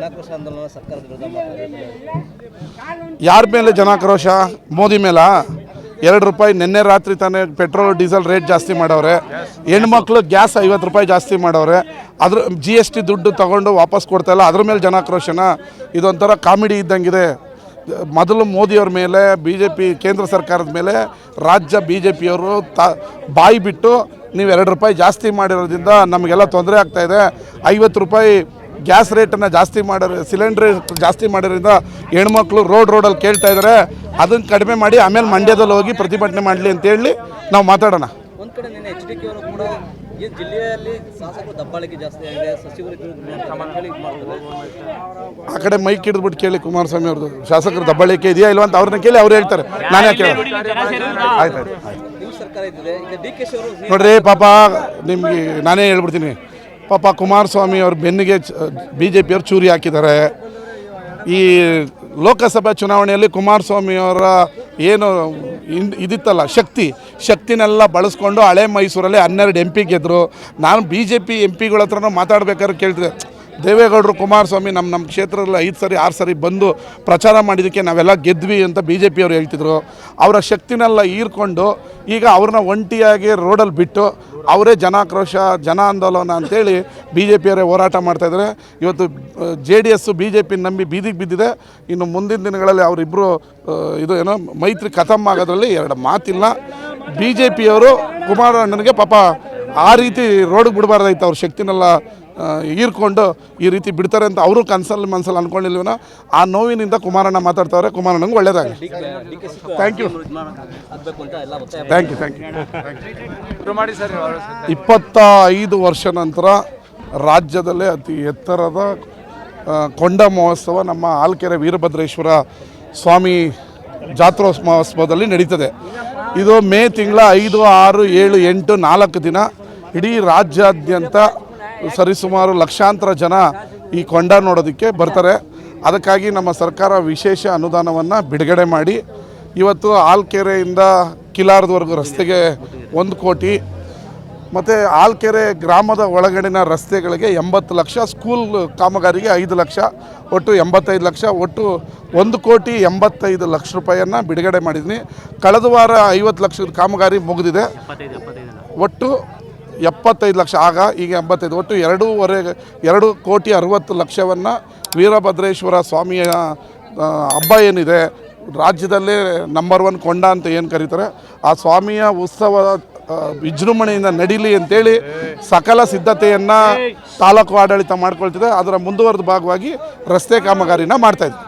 ಜನಾಕ್ರೋಶ ಆಂದೋಲನ ಸರ್ಕಾರದ ವಿರುದ್ಧ ಮಾಡ್ತಾರೆ. ಯಾರ ಮೇಲೆ ಜನಾಕ್ರೋಶ? ಮೋದಿ ಮೇಲ. 2 ರೂಪಾಯಿ ನಿನ್ನೆ ರಾತ್ರಿ ತಾನೇ ಪೆಟ್ರೋಲ್ ಡೀಸೆಲ್ ರೇಟ್ ಜಾಸ್ತಿ ಮಾಡವ್ರೆ. ಹೆಣ್ಮಕ್ಳು ಗ್ಯಾಸ್ 50 ರೂಪಾಯಿ ಜಾಸ್ತಿ ಮಾಡವ್ರೆ. ಅದ್ರ GST ದುಡ್ಡು ತಗೊಂಡು ವಾಪಸ್ ಕೊಡ್ತಾಯಿಲ್ಲ, ಅದ್ರ ಮೇಲೆ ಜನಾಕ್ರೋಶನ? ಇದೊಂಥರ ಕಾಮಿಡಿ ಇದ್ದಂಗಿದೆ. ಮೊದಲು ಮೋದಿಯವ್ರ ಮೇಲೆ, BJP ಕೇಂದ್ರ ಸರ್ಕಾರದ ಮೇಲೆ ರಾಜ್ಯ BJPಯವರು ಬಾಯಿ ಬಿಟ್ಟು ನೀವು 2 ರೂಪಾಯಿ ಜಾಸ್ತಿ ಮಾಡಿರೋದ್ರಿಂದ ನಮಗೆಲ್ಲ ತೊಂದರೆ ಆಗ್ತಾಯಿದೆ, 50 ರೂಪಾಯಿ ಗ್ಯಾಸ್ ರೇಟನ್ನು ಜಾಸ್ತಿ ಮಾಡಿರೋ, ಸಿಲಿಂಡ್ರ್ ಜಾಸ್ತಿ ಮಾಡಿರೋದ್ರಿಂದ ಹೆಣ್ಮಕ್ಳು ರೋಡಲ್ಲಿ ಕೇಳ್ತಾ ಇದ್ದಾರೆ, ಅದನ್ನು ಕಡಿಮೆ ಮಾಡಿ ಆಮೇಲೆ ಮಂಡ್ಯದಲ್ಲಿ ಹೋಗಿ ಪ್ರತಿಭಟನೆ ಮಾಡಲಿ ಅಂತೇಳಿ ನಾವು ಮಾತಾಡೋಣ. ಒಂದು ಕಡೆ ನಿನ್ನೆ HDK ಅವರು ಕೂಡ ಈ ಜಿಲ್ಲೆಯಲ್ಲಿ ಶಾಸಕರು ದಬ್ಬಾಳಿಕೆ ಜಾಸ್ತಿ ಆಗಿದೆ, ಸಚಿವರಿಗೆ ಆ ಕಡೆ ಮೈಕ್ ಹಿಡಿದ್ಬಿಟ್ಟು ಕೇಳಿ ಕುಮಾರಸ್ವಾಮಿ ಅವ್ರದ್ದು ಶಾಸಕರು ದಬ್ಬಾಳಿಕೆ ಇದೆಯಾ ಇಲ್ವಾ ಅಂತ ಅವ್ರನ್ನ ಕೇಳಿ ಅವ್ರು ಹೇಳ್ತಾರೆ, ನಾನೇ ಕೇಳಿ. ಆಯ್ತು ಸರ್ಕಾರ ಇದ್ದಿದೆ. ಈಗ DK ಅವರು ನೋಡ್ರಿ, ಪಾಪ ನಿಮಗೆ ನಾನೇ ಹೇಳ್ಬಿಡ್ತೀನಿ, ಪಾಪ ಕುಮಾರಸ್ವಾಮಿ ಅವ್ರ ಬೆನ್ನಿಗೆ BJPಯವ್ರು ಚೂರಿ ಹಾಕಿದ್ದಾರೆ. ಈ ಲೋಕಸಭಾ ಚುನಾವಣೆಯಲ್ಲಿ ಕುಮಾರಸ್ವಾಮಿಯವರ ಏನು ಇದಿತ್ತಲ್ಲ ಶಕ್ತಿನೆಲ್ಲ ಬಳಸ್ಕೊಂಡು ಹಳೆ ಮೈಸೂರಲ್ಲಿ 12 MP ಗೆದ್ದರು. ನಾನು BJP MP ಗಳ ಹತ್ರನೂ ಮಾತಾಡ್ಬೇಕಾದ್ರೆ ಕೇಳ್ತಿದ್ದೆ, ದೇವೇಗೌಡರು ಕುಮಾರಸ್ವಾಮಿ ನಮ್ಮ ಕ್ಷೇತ್ರದಲ್ಲಿ 5 ಸರಿ 6 ಸರಿ ಬಂದು ಪ್ರಚಾರ ಮಾಡಿದ್ದಕ್ಕೆ ನಾವೆಲ್ಲ ಗೆದ್ವಿ ಅಂತ BJPಯವರು ಹೇಳ್ತಿದ್ರು. ಅವರ ಶಕ್ತಿನೆಲ್ಲ ಹೀರ್ಕೊಂಡು ಈಗ ಅವ್ರನ್ನ ಒಂಟಿಯಾಗಿ ರೋಡಲ್ಲಿ ಬಿಟ್ಟು ಅವರೇ ಜನಾಕ್ರೋಶ ಜನ ಆಂದೋಲನ ಅಂತೇಳಿ BJPಯವರೇ ಹೋರಾಟ ಮಾಡ್ತಾಯಿದ್ದಾರೆ. ಇವತ್ತು JDS BJP ನಂಬಿ ಬೀದಿಗೆ ಬಿದ್ದಿದೆ. ಇನ್ನು ಮುಂದಿನ ದಿನಗಳಲ್ಲಿ ಅವರಿಬ್ಬರು ಇದು ಏನೋ ಮೈತ್ರಿ ಖತಮ್ ಆಗೋದ್ರಲ್ಲಿ 2 ಮಾತಿಲ್ಲ. BJPಯವರು ಕುಮಾರಣ್ಣನಿಗೆ ಪಾಪ ಆ ರೀತಿ ರೋಡಿಗೆ ಬಿಡಬಾರ್ದಾಯ್ತು, ಅವ್ರ ಶಕ್ತಿನೆಲ್ಲ ಹೀರ್ಕೊಂಡು ಈ ರೀತಿ ಬಿಡ್ತಾರೆ ಅಂತ ಅವರು ಮನಸ್ಸಲ್ಲಿ ಅಂದ್ಕೊಂಡಿಲ್ವೇನೋ. ಆ ನೋವಿನಿಂದ ಕುಮಾರಣ್ಣ ಮಾತಾಡ್ತಾವ್ರೆ. ಕುಮಾರಣ್ಣಂಗೆ ಒಳ್ಳೇದಾಗಲಿ. Thank you. 25 ವರ್ಷ ನಂತರ ರಾಜ್ಯದಲ್ಲೇ ಅತಿ ಎತ್ತರದ ಕೊಂಡ ಮಹೋತ್ಸವ ನಮ್ಮ ಆಲ್ಕೆರೆ ವೀರಭದ್ರೇಶ್ವರ ಸ್ವಾಮಿ ಜಾತ್ರೋತ್ಸವದಲ್ಲಿ ನಡೀತದೆ. ಇದು ಮೇ ತಿಂಗಳ 5, 6, 7, 8 4 ದಿನ ಇಡೀ ರಾಜ್ಯಾದ್ಯಂತ ಸರಿಸುಮಾರು ಲಕ್ಷಾಂತರ ಜನ ಈ ಕೊಂಡ ನೋಡೋದಕ್ಕೆ ಬರ್ತಾರೆ. ಅದಕ್ಕಾಗಿ ನಮ್ಮ ಸರ್ಕಾರ ವಿಶೇಷ ಅನುದಾನವನ್ನು ಬಿಡುಗಡೆ ಮಾಡಿ ಇವತ್ತು ಆಲ್ಕೆರೆಯಿಂದ ಕಿಲಾರದವರೆಗೂ ರಸ್ತೆಗೆ 1 ಕೋಟಿ, ಮತ್ತು ಆಲ್ಕೆರೆ ಗ್ರಾಮದ ಒಳಗಡಿನ ರಸ್ತೆಗಳಿಗೆ 80 ಲಕ್ಷ, ಸ್ಕೂಲ್ ಕಾಮಗಾರಿಗೆ 5 ಲಕ್ಷ, ಒಟ್ಟು 85 ಲಕ್ಷ, ಒಟ್ಟು 1,85 ಲಕ್ಷ ರೂಪಾಯಿಯನ್ನು ಬಿಡುಗಡೆ ಮಾಡಿದ್ದೀನಿ. ಕಳೆದ ವಾರ 50 ಲಕ್ಷದ ಕಾಮಗಾರಿ ಮುಗಿದಿದೆ. ಒಟ್ಟು 75 ಲಕ್ಷ, ಈಗ 85, ಒಟ್ಟು 2,60,60,00,000ವನ್ನು ವೀರಭದ್ರೇಶ್ವರ ಸ್ವಾಮಿಯ ಹಬ್ಬ ಏನಿದೆ, ರಾಜ್ಯದಲ್ಲೇ ನಂಬರ್ 1 ಕೊಂಡ ಅಂತ ಏನು ಕರೀತಾರೆ, ಆ ಸ್ವಾಮಿಯ ಉತ್ಸವ ವಿಜೃಂಭಣೆಯಿಂದ ನಡೀಲಿ ಅಂತೇಳಿ ಸಕಲ ಸಿದ್ಧತೆಯನ್ನು ತಾಲೂಕು ಆಡಳಿತ ಮಾಡ್ಕೊಳ್ತಿದೆ. ಅದರ ಮುಂದುವರೆದ ಭಾಗವಾಗಿ ರಸ್ತೆ ಕಾಮಗಾರಿನ ಮಾಡ್ತಾಯಿದ್ವಿ.